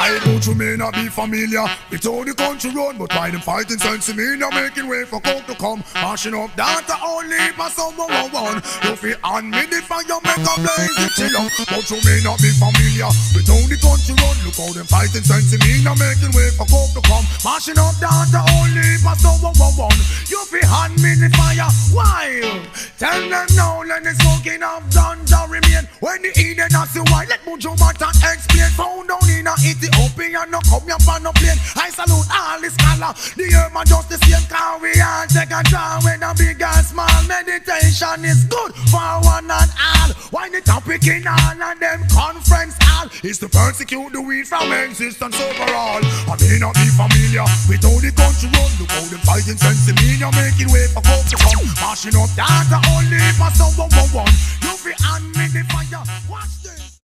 I don't you may not be familiar with how the country run, but why them fighting sense in me, now making way for coke to come. Mashing up data only for someone one. You feel on me the fire, make a blaze it chill up. But you may not be familiar with how the country run. Look how them fighting sense in me, now making way for coke to come. Mashing up data only for someone one. You feel on me the fire, wild. Tell them now, let the smoking of ganja remain. When the Eden has the wine, let Buju Banton explain. Found down in Ethiopia, no come here for no plane. I salute all the scholar. The earth man just the same, car we all take a draw when a big and small. Meditation is good for one and all. Why the topic in all and them conference hall is to persecute the weed from existence overall. I may not be familiar with how the country run. Look how them fighting sense in me, you're making way for coke to come. Mashing up data only for someone one. You be on me the fire, watch this.